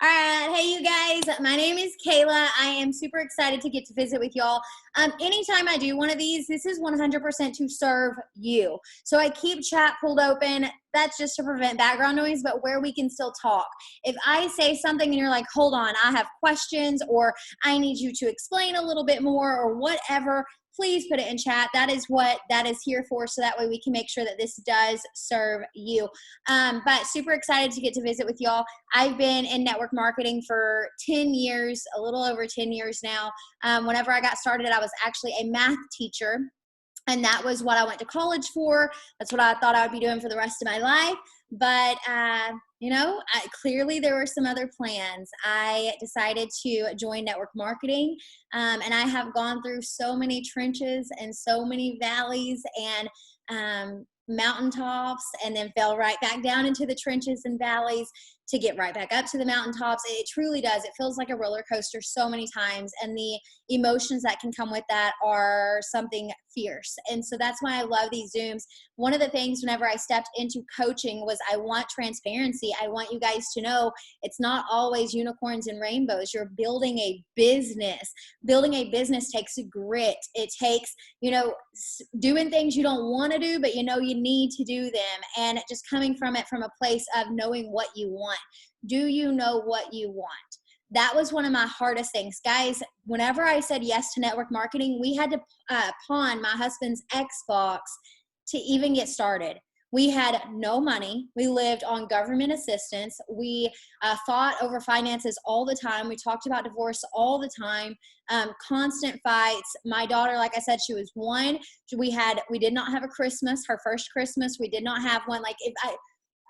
All right. Hey, you guys. My name is Kayla. I am super excited to get to visit with y'all. Anytime I do one of these, this is 100% to serve you. So I keep chat pulled open. That's just to prevent background noise, but where we can still talk. If I say something and you're like, hold on, I have questions, or I need you to explain a little bit more, or whatever, please put it in chat. That is what that is here for, so that way we can make sure that this does serve you. But super excited to get to visit with y'all. I've been in network marketing for 10 years, a little over 10 years now. Whenever I got started, I was actually a math teacher. And that was what I went to college for. That's what I thought I would be doing for the rest of my life. But, clearly there were some other plans. I decided to join network marketing. And I have gone through so many trenches and so many valleys and mountaintops, and then fell right back down into the trenches and valleys to get right back up to the mountaintops. It truly does. It feels like a roller coaster so many times. And the emotions that can come with that are something fierce. And so that's why I love these Zooms. One of the things whenever I stepped into coaching was I want transparency. I want you guys to know it's not always unicorns and rainbows. You're building a business. Building a business takes grit. It takes, doing things you don't want to do, but you need to do them. And just coming from it from a place of knowing what you want. Do you know what you want? That was one of my hardest things. Guys, whenever I said yes to network marketing, we had to pawn my husband's Xbox to even get started. We had no money. We lived on government assistance. We fought over finances all the time. We talked about divorce all the time. Constant fights. My daughter, like I said, she was one. We did not have a Christmas. Her first Christmas, we did not have one.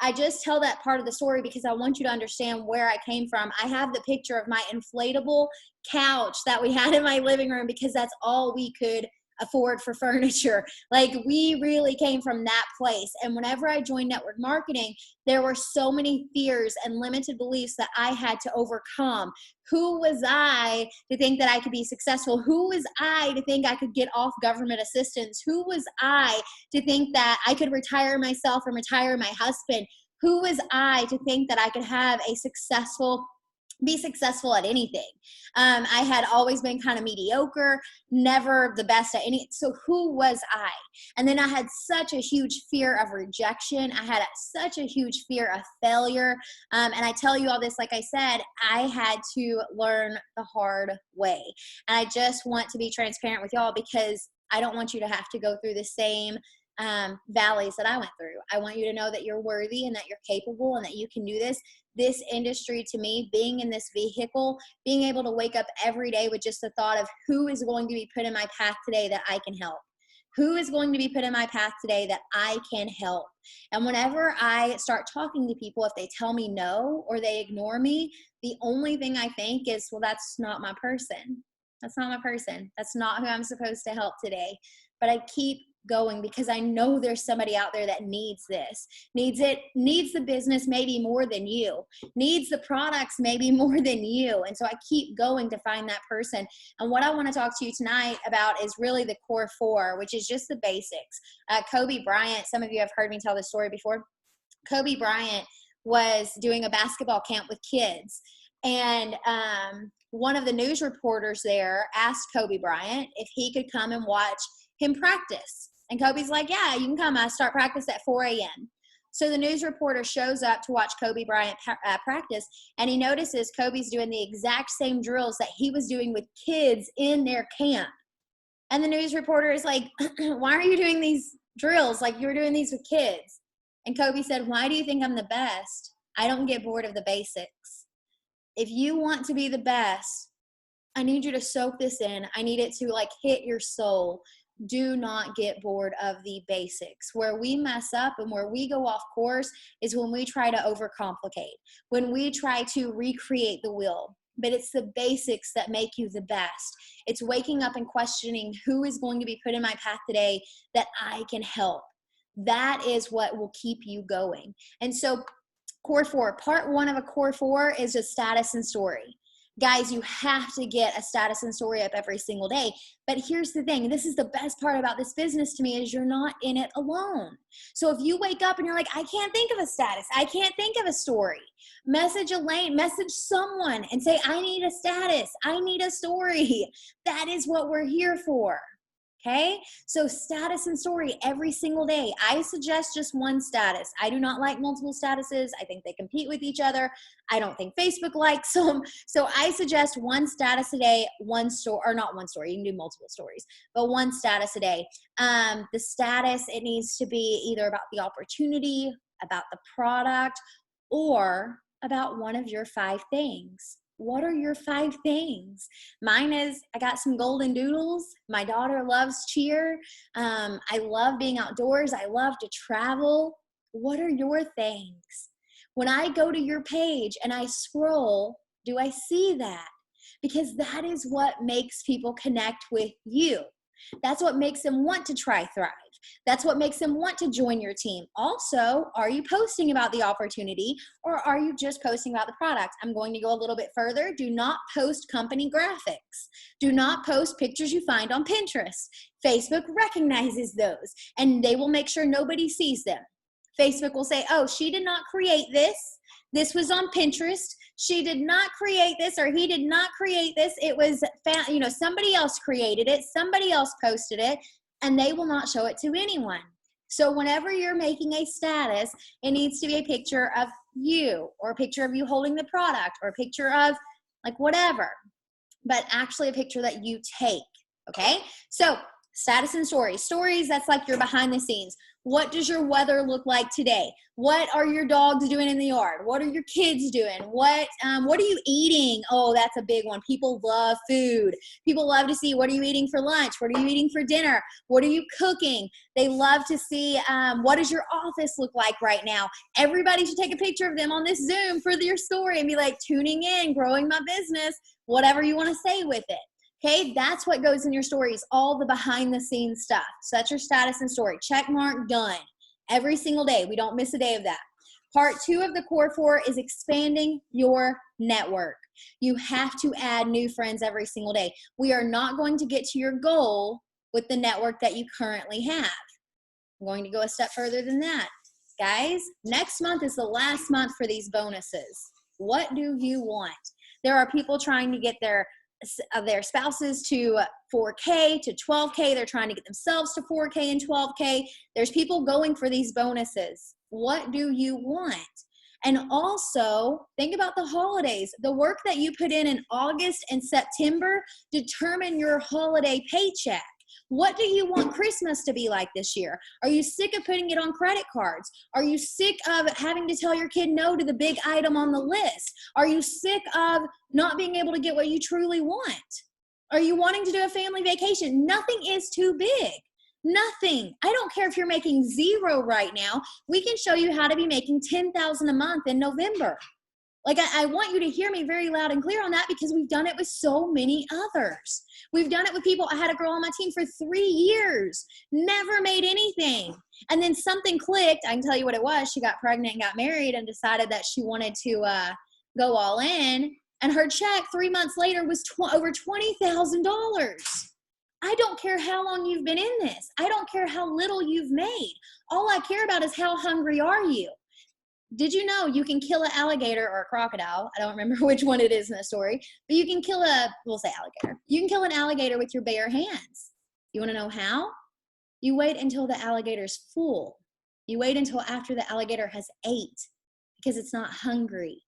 I just tell that part of the story because I want you to understand where I came from. I have the picture of my inflatable couch that we had in my living room because that's all we could afford for furniture. We really came from that place. And whenever I joined network marketing, there were so many fears and limited beliefs that I had to overcome. Who was I to think that I could be successful? Who was I to think I could get off government assistance? Who was I to think that I could retire myself and retire my husband? Who was I to think that I could have be successful at anything? I had always been kind of mediocre, never the best at any. So who was I? And then I had such a huge fear of rejection. I had such a huge fear of failure. And I tell you all this, like I said, I had to learn the hard way. And I just want to be transparent with y'all because I don't want you to have to go through the same valleys that I went through. I want you to know that you're worthy and that you're capable and that you can do this. This industry, to me, being in this vehicle, being able to wake up every day with just the thought of who is going to be put in my path today that I can help. Who is going to be put in my path today that I can help? And whenever I start talking to people, if they tell me no or they ignore me, the only thing I think is, well, that's not my person. That's not my person. That's not who I'm supposed to help today. But I keep going because I know there's somebody out there that needs this, needs the business maybe more than you, needs the products maybe more than you. And so I keep going to find that person. And what I want to talk to you tonight about is really the core four, which is just the basics. Kobe Bryant, some of you have heard me tell this story before. Kobe Bryant was doing a basketball camp with kids. And one of the news reporters there asked Kobe Bryant if he could come and watch him practice. And Kobe's like, yeah, you can come. I start practice at 4 a.m. So the news reporter shows up to watch Kobe Bryant practice, and he notices Kobe's doing the exact same drills that he was doing with kids in their camp. And the news reporter is like, why are you doing these drills like you were doing these with kids? And Kobe said, why do you think I'm the best? I don't get bored of the basics. If you want to be the best, I need you to soak this in. I need it to hit your soul. Do not get bored of the basics. Where we mess up and where we go off course is when we try to overcomplicate, when we try to recreate the wheel. But it's the basics that make you the best. It's waking up and questioning who is going to be put in my path today that I can help. That is what will keep you going. And so core four, part one of a core four is just status and story. Guys, you have to get a status and story up every single day. But here's the thing, this is the best part about this business to me, is you're not in it alone. So if you wake up and you're like, I can't think of a status, I can't think of a story, message Elaine, message someone and say, I need a status, I need a story. That is what we're here for. Okay, so status and story every single day. I suggest just one status. I do not like multiple statuses. I think they compete with each other. I don't think Facebook likes them. So I suggest one status a day, one story, or not one story, you can do multiple stories, but one status a day. The status, it needs to be either about the opportunity, about the product, or about one of your 5 things. What are your 5 things? Mine is, I got some golden doodles. My daughter loves cheer. I love being outdoors. I love to travel. What are your things? When I go to your page and I scroll, do I see that? Because that is what makes people connect with you. That's what makes them want to try Thrive. That's what makes them want to join your team. Also, are you posting about the opportunity, or are you just posting about the product? I'm going to go a little bit further. Do not post company graphics. Do not post pictures you find on Pinterest. Facebook recognizes those, and they will make sure nobody sees them. Facebook will say, oh, she did not create this. This was on Pinterest. She did not create this, or he did not create this. It was, somebody else created it. Somebody else posted it, and they will not show it to anyone. So whenever you're making a status, it needs to be a picture of you, or a picture of you holding the product, or a picture of like whatever, but actually a picture that you take. Okay. So status and stories. Stories, that's like your behind the scenes. What does your weather look like today? What are your dogs doing in the yard? What are your kids doing? What are you eating? Oh, that's a big one. People love food. People love to see, what are you eating for lunch? What are you eating for dinner? What are you cooking? They love to see, what does your office look like right now? Everybody should take a picture of them on this Zoom for their story and be like, tuning in, growing my business, whatever you want to say with it. Okay, that's what goes in your stories, all the behind the scenes stuff. So that's your status and story. Check mark, done. Every single day. We don't miss a day of that. Part 2 of the core 4 is expanding your network. You have to add new friends every single day. We are not going to get to your goal with the network that you currently have. I'm going to go a step further than that. Guys, next month is the last month for these bonuses. What do you want? There are people trying to get their spouses to 4K, to 12K. They're trying to get themselves to 4K and 12K. There's people going for these bonuses. What do you want? And also, think about the holidays. The work that you put in August and September determine your holiday paycheck. What do you want Christmas to be like this year? Are you sick of putting it on credit cards? Are you sick of having to tell your kid no to the big item on the list? Are you sick of not being able to get what you truly want? Are you wanting to do a family vacation? Nothing is too big. Nothing. I don't care if you're making 0 right now. We can show you how to be making $10,000 a month in November. Like, I want you to hear me very loud and clear on that, because we've done it with so many others. We've done it with people. I had a girl on my team for 3 years, never made anything. And then something clicked. I can tell you what it was. She got pregnant and got married and decided that she wanted to go all in. And her check 3 months later was over $20,000. I don't care how long you've been in this. I don't care how little you've made. All I care about is how hungry are you? Did you know you can kill an alligator or a crocodile? I don't remember which one it is in the story, but you can kill we'll say alligator. You can kill an alligator with your bare hands. You want to know how? You wait until the alligator's full. You wait until after the alligator has ate, because it's not hungry.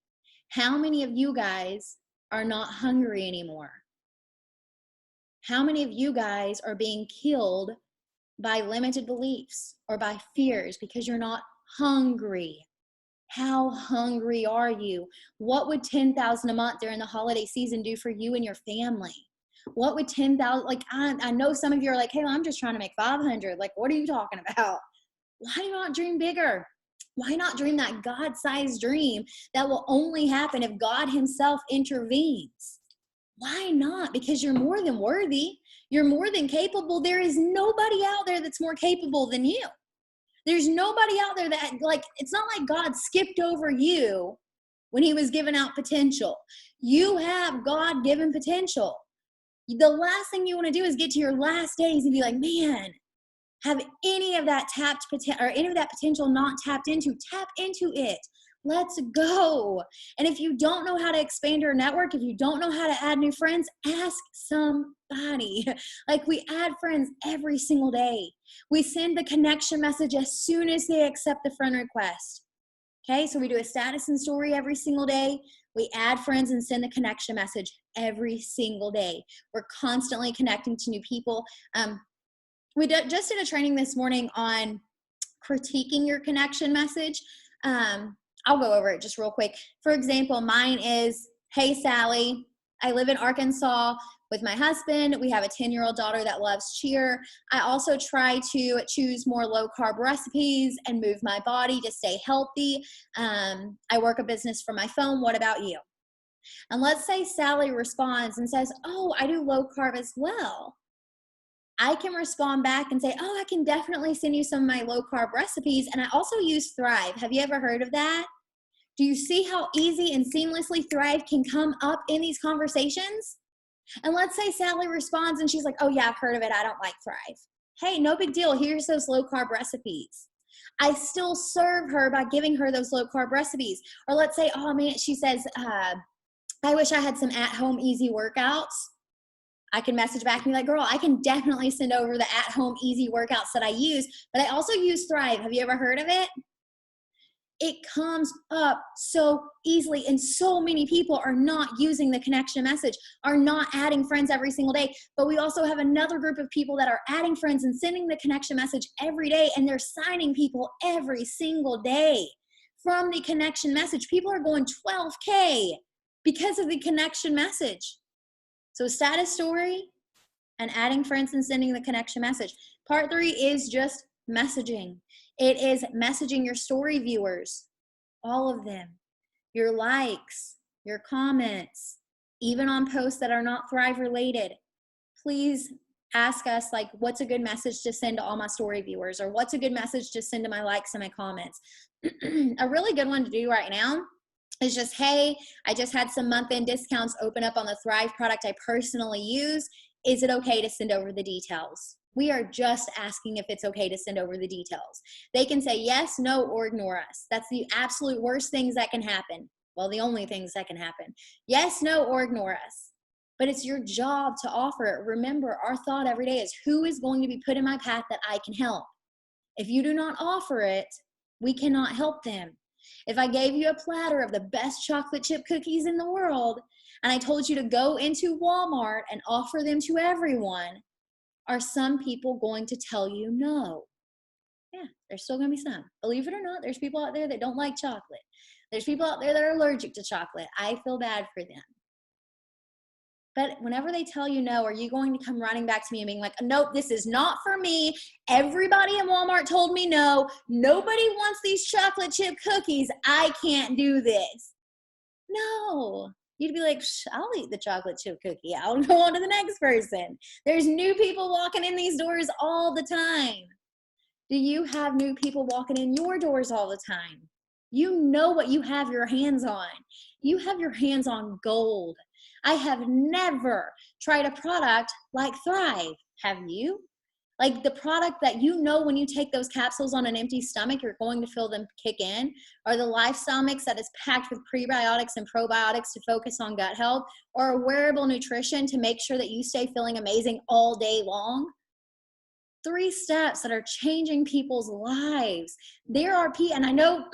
How many of you guys are not hungry anymore? How many of you guys are being killed by limited beliefs or by fears because you're not hungry? How hungry are you? What would $10,000 a month during the holiday season do for you and your family? What would 10,000, like, I know some of you are like, hey, well, I'm just trying to make 500. Like, what are you talking about? Why not dream bigger? Why not dream that God-sized dream that will only happen if God himself intervenes? Why not? Because you're more than worthy. You're more than capable. There is nobody out there that's more capable than you. There's nobody out there that, like, it's not like God skipped over you when he was giving out potential. You have God-given potential. The last thing you want to do is get to your last days and be like, man, have any of that potential not tapped into? Tap into it. Let's go. And if you don't know how to expand your network, if you don't know how to add new friends, ask somebody. Like, we add friends every single day. We send the connection message as soon as they accept the friend request. Okay, so we do a status and story every single day. We add friends and send the connection message every single day. We're constantly connecting to new people. We just did a training this morning on critiquing your connection message. I'll go over it just real quick. For example, mine is, hey, Sally, I live in Arkansas with my husband. We have a 10-year-old daughter that loves cheer. I also try to choose more low-carb recipes and move my body to stay healthy. I work a business from my phone. What about you? And let's say Sally responds and says, oh, I do low-carb as well. I can respond back and say, oh, I can definitely send you some of my low-carb recipes. And I also use Thrive. Have you ever heard of that? Do you see how easy and seamlessly Thrive can come up in these conversations? And let's say Sally responds and she's like, oh yeah, I've heard of it. I don't like Thrive. Hey, no big deal. Here's those low-carb recipes. I still serve her by giving her those low-carb recipes. Or let's say, oh man, she says, I wish I had some at-home easy workouts. I can message back and be like, girl, I can definitely send over the at-home easy workouts that I use, but I also use Thrive. Have you ever heard of it? It comes up so easily, and so many people are not using the connection message, are not adding friends every single day. But we also have another group of people that are adding friends and sending the connection message every day, and they're signing people every single day from the connection message. People are going 12K because of the connection message. So status story and adding friends and sending the connection message. Part 3 is just messaging. It is messaging your story viewers, all of them, your likes, your comments, even on posts that are not Thrive related. Please ask us, like, what's a good message to send to all my story viewers, or what's a good message to send to my likes and my comments. A really good one to do right now is just, hey, I just had some month-end discounts open up on the Thrive product I personally use. Is it okay to send over the details? We are just asking if it's okay to send over the details. They can say yes, no, or ignore us. That's the absolute worst things that can happen. Well, the only things that can happen. Yes, no, or ignore us. But it's your job to offer it. Remember, our thought every day is, who is going to be put in my path that I can help? If you do not offer it, we cannot help them. If I gave you a platter of the best chocolate chip cookies in the world, and I told you to go into Walmart and offer them to everyone, are some people going to tell you no? Yeah, there's still going to be some. Believe it or not, there's people out there that don't like chocolate. There's people out there that are allergic to chocolate. I feel bad for them. But whenever they tell you no, are you going to come running back to me and being like, nope, this is not for me. Everybody in Walmart told me no. Nobody wants these chocolate chip cookies. I can't do this. No. You'd be like, I'll eat the chocolate chip cookie. I'll go on to the next person. There's new people walking in these doors all the time. Do you have new people walking in your doors all the time? You know what you have your hands on. You have your hands on gold. I have never tried a product like Thrive. Have you? Like the product that you know when you take those capsules on an empty stomach, you're going to feel them kick in, or the Lifestyle Mix that is packed with prebiotics and probiotics to focus on gut health, or a wearable nutrition to make sure that you stay feeling amazing all day long. 3 steps that are changing people's lives. There are people, and I know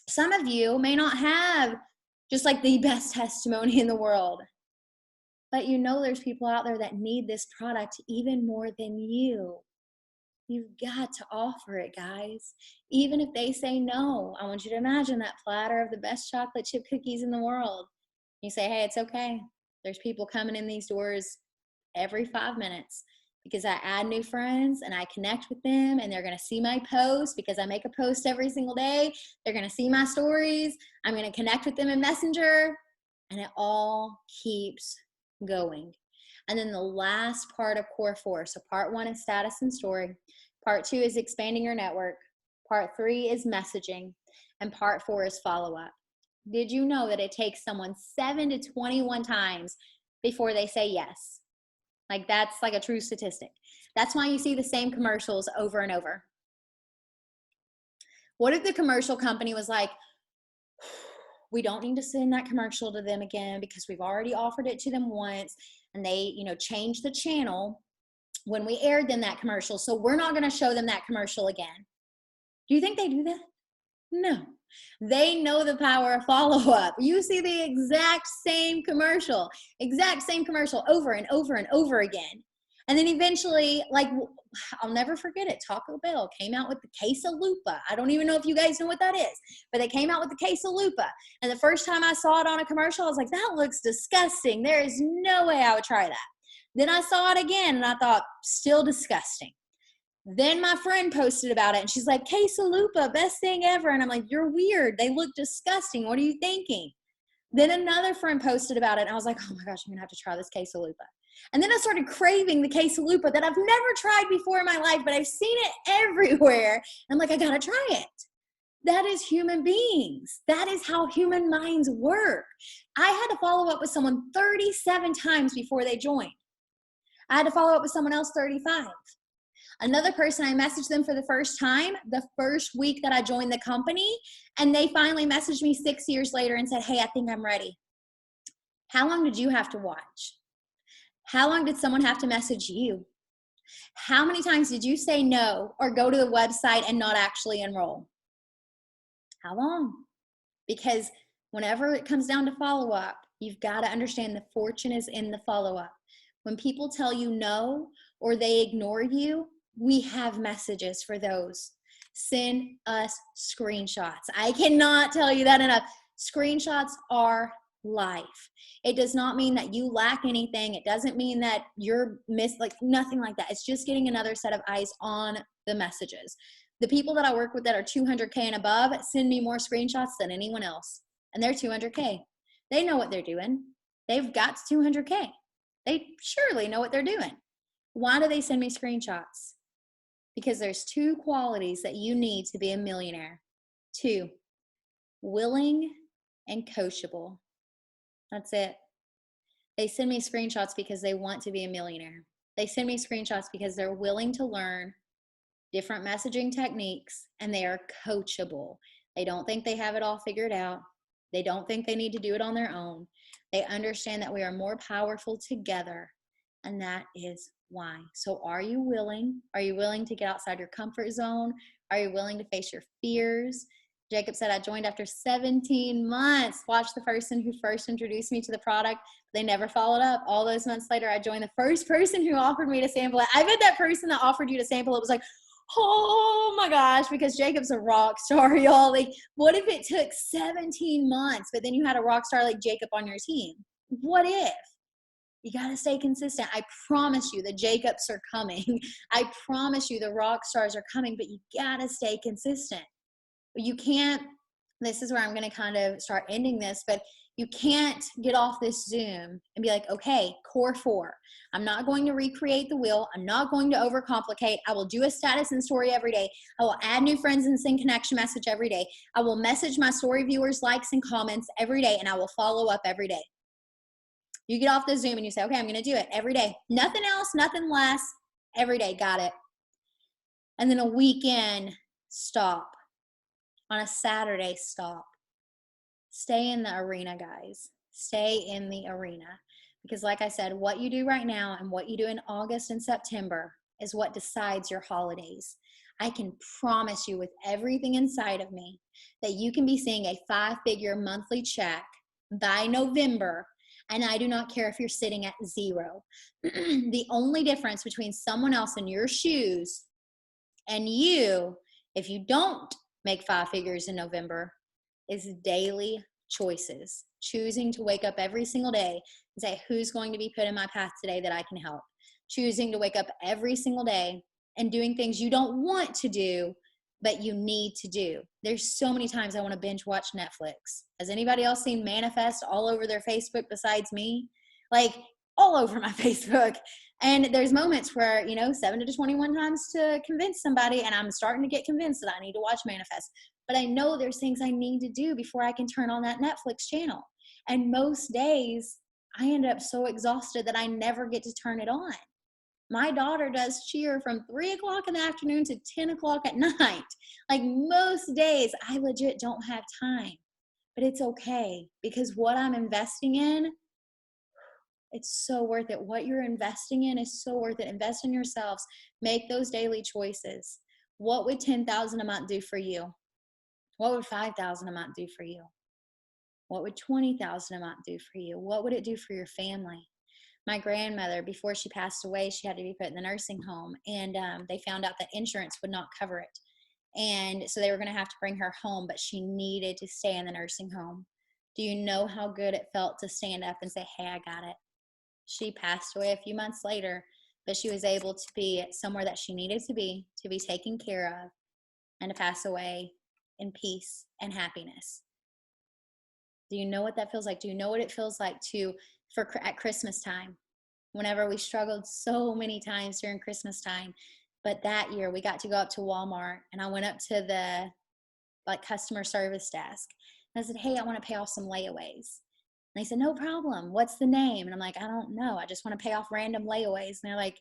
some of you may not have just like the best testimony in the world, but you know there's people out there that need this product even more than you. You've got to offer it, guys. Even if they say no, I want you to imagine that platter of the best chocolate chip cookies in the world. You say, hey, it's okay. There's people coming in these doors every 5 minutes because I add new friends and I connect with them, and they're going to see my post because I make a post every single day. They're going to see my stories. I'm going to connect with them in Messenger, and it all keeps going. And then the last part of Core 4. So part 1 is status and story. Part 2 is expanding your network. Part 3 is messaging. And part 4 is follow-up. Did you know that it takes someone 7 to 21 times before they say yes? Like, that's like a true statistic. That's why you see the same commercials over and over. What if the commercial company was like, we don't need to send that commercial to them again because we've already offered it to them once, and they, changed the channel when we aired them that commercial, so we're not going to show them that commercial again. Do you think they do that? No. They know the power of follow-up. You see the exact same commercial over and over and over again. And then eventually, like, I'll never forget it, Taco Bell came out with the quesalupa. I don't even know if you guys know what that is, but they came out with the quesalupa. And the first time I saw it on a commercial, I was like, that looks disgusting. There is no way I would try that. Then I saw it again, and I thought, still disgusting. Then my friend posted about it, and she's like, quesalupa, best thing ever. And I'm like, you're weird. They look disgusting. What are you thinking? Then another friend posted about it, and I was like, oh my gosh, I'm going to have to try this quesalupa. And then I started craving the quesalupa that I've never tried before in my life, but I've seen it everywhere. And I'm like, I got to try it. That is human beings. That is how human minds work. I had to follow up with someone 37 times before they joined. I had to follow up with someone else 35. Another person, I messaged them for the first time the first week that I joined the company, and they finally messaged me 6 years later and said, hey, I think I'm ready. How long did you have to watch? How long did someone have to message you? How many times did you say no or go to the website and not actually enroll? How long? Because whenever it comes down to follow-up, you've got to understand the fortune is in the follow-up. When people tell you no or they ignore you, we have messages for those. Send us screenshots. I cannot tell you that enough. Screenshots are life. It does not mean that you lack anything. It doesn't mean that you're nothing like that. It's just getting another set of eyes on the messages. The people that I work with that are 200K and above send me more screenshots than anyone else. And they're 200K. They know what they're doing. They've got 200K. They surely know what they're doing. Why do they send me screenshots? Because there's 2 qualities that you need to be a millionaire. 2, willing and coachable. That's it. They send me screenshots because they want to be a millionaire. They send me screenshots because they're willing to learn different messaging techniques, and they are coachable. They don't think they have it all figured out. They don't think they need to do it on their own. They understand that we are more powerful together, and that is why. So are you willing? Are you willing to get outside your comfort zone? Are you willing to face your fears? Jacob said, I joined after 17 months. Watch the person who first introduced me to the product. They never followed up. All those months later, I joined the first person who offered me to sample it. I bet that person that offered you to sample it was like, oh my gosh, because Jacob's a rock star, y'all. Like, what if it took 17 months, but then you had a rock star like Jacob on your team? What if? You got to stay consistent. I promise you the Jacobs are coming. I promise you the rock stars are coming, but you got to stay consistent. You can't, this is where I'm going to kind of start ending this, but you can't get off this Zoom and be like, okay, core 4. I'm not going to recreate the wheel. I'm not going to overcomplicate. I will do a status and story every day. I will add new friends and send connection message every day. I will message my story viewers, likes and comments every day, and I will follow up every day. You get off the Zoom and you say, okay, I'm going to do it every day. Nothing else, nothing less. Every day, got it. And then a weekend, stop. On a Saturday, stop. Stay in the arena, guys. Stay in the arena. Because like I said, what you do right now and what you do in August and September is what decides your holidays. I can promise you with everything inside of me that you can be seeing a 5-figure monthly check by November, and I do not care if you're sitting at 0. The only difference between someone else in your shoes and you, if you don't make 5 figures in November, is daily choices. Choosing to wake up every single day and say, who's going to be put in my path today that I can help? Choosing to wake up every single day and doing things you don't want to do, but you need to do. There's so many times I want to binge watch Netflix. Has anybody else seen Manifest all over their Facebook besides me? Like, all over my Facebook. And there's moments where, 7 to 21 times to convince somebody, and I'm starting to get convinced that I need to watch Manifest. But I know there's things I need to do before I can turn on that Netflix channel. And most days I end up so exhausted that I never get to turn it on. My daughter does cheer from 3 o'clock in the afternoon to 10 o'clock at night. Like most days I legit don't have time, but it's okay, because what I'm investing in, it's so worth it. What you're investing in is so worth it. Invest in yourselves. Make those daily choices. What would 10,000 a month do for you? What would 5,000 a month do for you? What would 20,000 a month do for you? What would it do for your family? My grandmother, before she passed away, she had to be put in the nursing home, and they found out that insurance would not cover it. And so they were going to have to bring her home, but she needed to stay in the nursing home. Do you know how good it felt to stand up and say, hey, I got it? She passed away a few months later, but she was able to be somewhere that she needed to be taken care of, and to pass away in peace and happiness. Do you know what that feels like? Do you know what it feels like at Christmas time, whenever we struggled so many times during Christmas time? But that year we got to go up to Walmart, and I went up to the customer service desk, and I said, hey, I want to pay off some layaways. And they said, no problem. What's the name? And I'm like, I don't know. I just want to pay off random layaways. And they're like,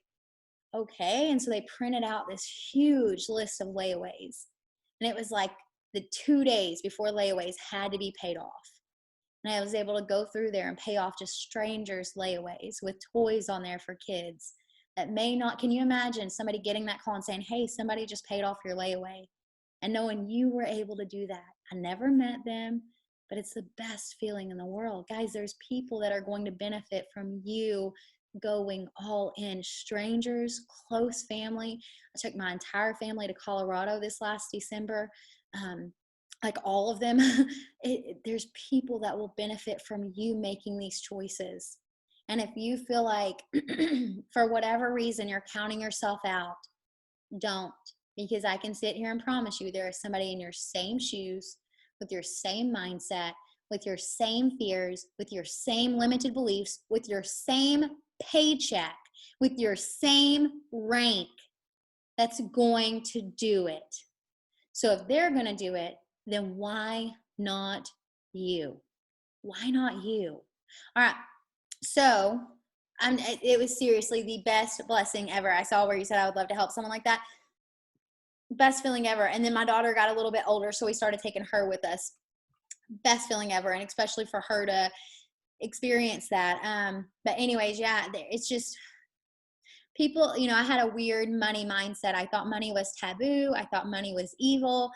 okay. And so they printed out this huge list of layaways. And it was like the 2 days before layaways had to be paid off. And I was able to go through there and pay off just strangers' layaways with toys on there for kids that may not. Can you imagine somebody getting that call and saying, hey, somebody just paid off your layaway? And knowing you were able to do that. I never met them, but it's the best feeling in the world. Guys, there's people that are going to benefit from you going all in. Strangers, close family. I took my entire family to Colorado this last December. Like all of them, there's people that will benefit from you making these choices. And if you feel like for whatever reason you're counting yourself out, don't. Because I can sit here and promise you there is somebody in your same shoes, with your same mindset, with your same fears, with your same limited beliefs, with your same paycheck, with your same rank, that's going to do it. So if they're going to do it, then why not you? Why not you? All right. So it was seriously the best blessing ever. I saw where you said I would love to help someone like that. Best feeling ever. And then my daughter got a little bit older, so we started taking her with us. Best feeling ever, and especially for her to experience that. But anyways, yeah, it's just people, I had a weird money mindset. I thought money was taboo. I thought money was evil.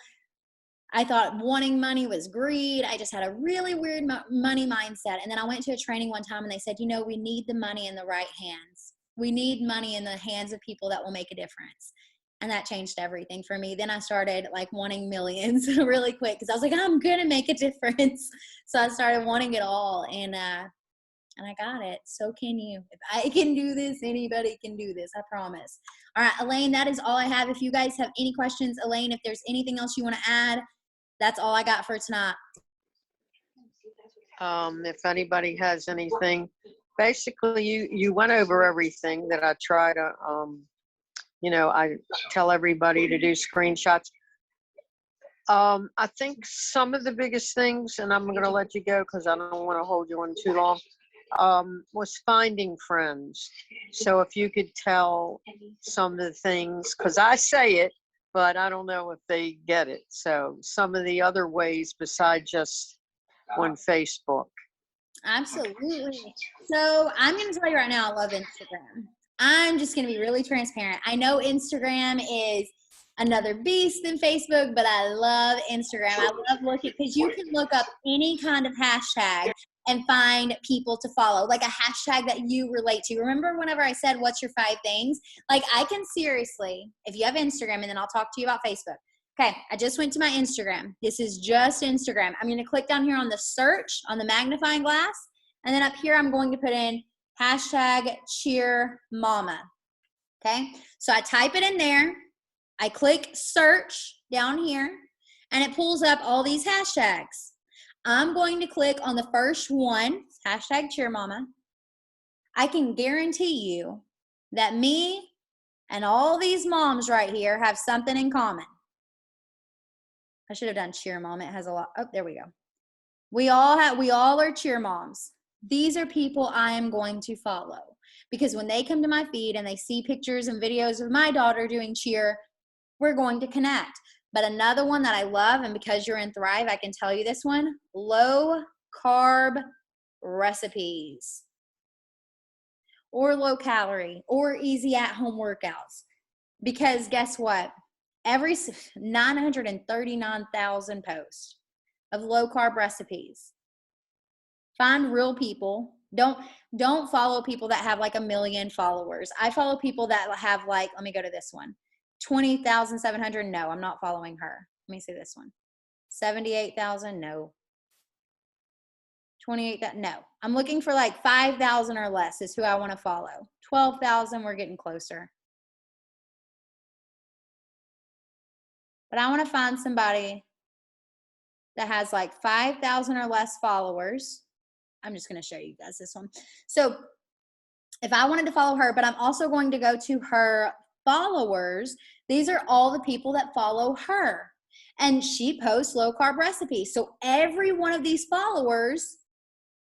I thought wanting money was greed. I just had a really weird money mindset. And then I went to a training one time, and they said, we need the money in the right hands. We need money in the hands of people that will make a difference. And that changed everything for me. Then I started wanting millions really quick, because I was like, I'm going to make a difference. So I started wanting it all, and I got it. So can you. If I can do this, anybody can do this. I promise. All right, Elaine, that is all I have. If you guys have any questions, Elaine, if there's anything else you want to add, that's all I got for tonight. If anybody has anything, basically you went over everything that I try to, I tell everybody to do screenshots. I think some of the biggest things, and I'm going to let you go because I don't want to hold you on too long, was finding friends. So if you could tell some of the things, because I say it, but I don't know if they get it. So some of the other ways besides just on Facebook. Absolutely. So I'm going to tell you right now, I love Instagram. I'm just going to be really transparent. I know Instagram is another beast than Facebook, but I love Instagram. I love looking, because you can look up any kind of hashtag and find people to follow, like a hashtag that you relate to. Remember whenever I said, what's your 5 things? I can seriously, if you have Instagram, and then I'll talk to you about Facebook. Okay, I just went to my Instagram. This is just Instagram. I'm going to click down here on the search, on the magnifying glass, and then up here I'm going to put in hashtag cheer mama. Okay, so I type it in there. I click search down here, and it pulls up all these hashtags. I'm going to click on the first one, hashtag cheer mama. I can guarantee you that me and all these moms right here have something in common. I should have done cheer mom. It has a lot. Oh, there we go. We all are cheer moms. These are people I am going to follow because when they come to my feed and they see pictures and videos of my daughter doing cheer, we're going to connect. But another one that I love, and because you're in Thrive, I can tell you this one, low carb recipes or low calorie or easy at home workouts. Because guess what? Every 939,000 posts of low carb recipes. Find real people. Don't follow people that have like 1 million followers. I follow people that have like, let me go to this one. 20,700. No, I'm not following her. Let me see this one. 78,000. No. 28,000. No. I'm looking for like 5,000 or less is who I want to follow. 12,000. We're getting closer. But I want to find somebody that has like 5,000 or less followers. I'm just going to show you guys this one. So if I wanted to follow her, but I'm also going to go to her followers, these are all the people that follow her. And she posts low carb recipes. So every one of these followers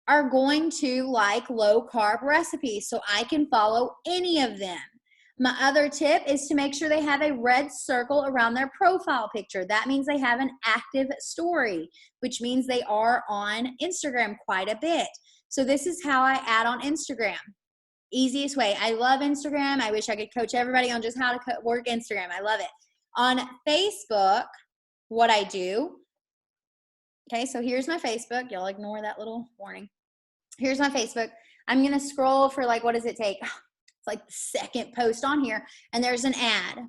are going to like low carb recipes. So I can follow any of them. My other tip is to make sure they have a red circle around their profile picture. That means they have an active story, which means they are on Instagram quite a bit. So this is how I add on Instagram. Easiest way. I love Instagram. I wish I could coach everybody on just how to work Instagram. I love it. On Facebook, what I do, okay, so here's my Facebook. Y'all ignore that little warning. Here's my Facebook. I'm going to scroll for like, what does it take? It's like the second post on here, and there's an ad.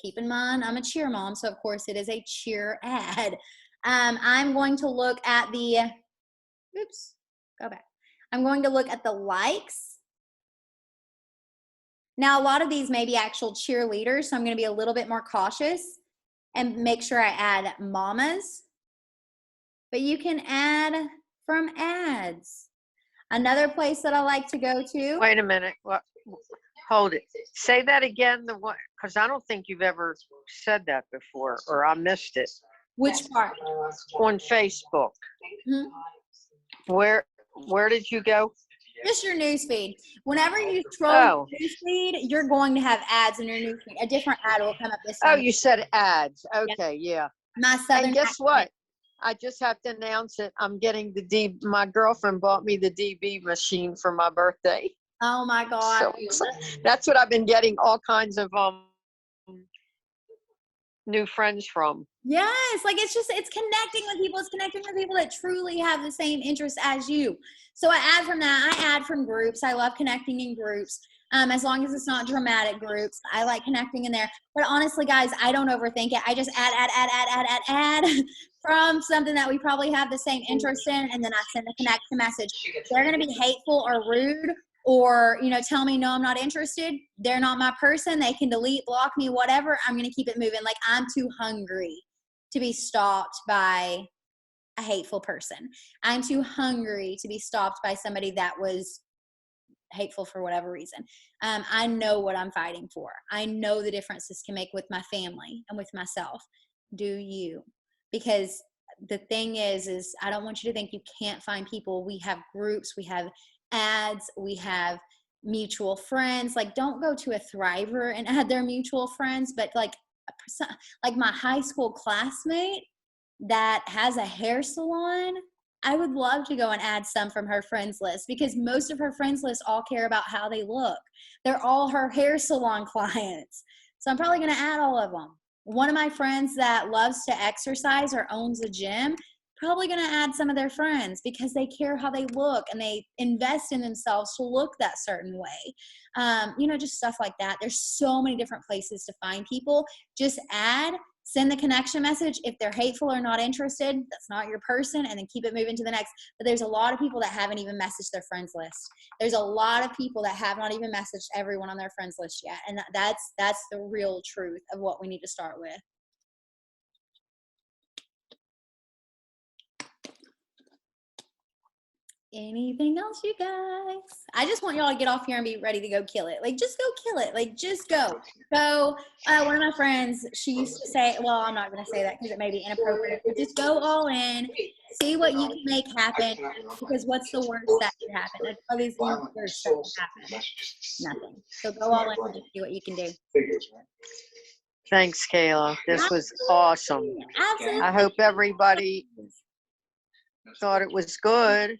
Keep in mind, I'm a cheer mom, so of course it is a cheer ad. I'm going to look at the, oops, go back. I'm going to look at the likes. Now, a lot of these may be actual cheerleaders, so I'm going to be a little bit more cautious and make sure I add mamas. But you can add from ads. Another place that I like to go to. Wait a minute. What? Hold it. Say that again. The one, because I don't think you've ever said that before, or I missed it. Which part? On Facebook. Mm-hmm. Where did you go? Just your newsfeed. Whenever you scroll your newsfeed, you're going to have ads in your newsfeed. A different ad will come up this time. Oh, you said ads. Okay, yeah. My Southern. And guess what? I just have to announce it. I'm getting my girlfriend bought me the DB machine for my birthday. Oh my God. So that's what I've been getting all kinds of new friends from. Yes, like it's connecting with people. It's connecting with people that truly have the same interests as you. So I add from that. I add from groups. I love connecting in groups. As long as it's not dramatic groups, I like connecting in there. But honestly, guys, I don't overthink it. I just add from something that we probably have the same interest in, and then I send a connection message. They're going to be hateful or rude or, tell me, no, I'm not interested. They're not my person. They can delete, block me, whatever. I'm going to keep it moving. Like, I'm too hungry to be stopped by a hateful person. I'm too hungry to be stopped by somebody that was hateful for whatever reason. I know what I'm fighting for. I know the difference this can make with my family and with myself. Do you? Because the thing is I don't want you to think you can't find people. We have groups, we have ads, we have mutual friends. Like, don't go to a Thriver and add their mutual friends, but like my high school classmate that has a hair salon, I would love to go and add some from her friends list because most of her friends list all care about how they look. They're all her hair salon clients. So I'm probably going to add all of them. One of my friends that loves to exercise or owns a gym, probably going to add some of their friends because they care how they look and they invest in themselves to look that certain way. Just stuff like that. There's so many different places to find people. Just add, send the connection message. If they're hateful or not interested, that's not your person, and then keep it moving to the next. But there's a lot of people that haven't even messaged their friends list. There's a lot of people that have not even messaged everyone on their friends list yet. And that's the real truth of what we need to start with. Anything else, you guys? I just want y'all to get off here and be ready to go kill it. Like, just go kill it. Like, just go. Go. One of my friends, she used to say, well, I'm not going to say that because it may be inappropriate, but just go all in. See what you can make happen, because what's the worst that could happen? There's always the worst that could happen. Nothing. So go all in and just see what you can do. Thanks, Kayla. This was awesome. Absolutely. I hope everybody thought it was good.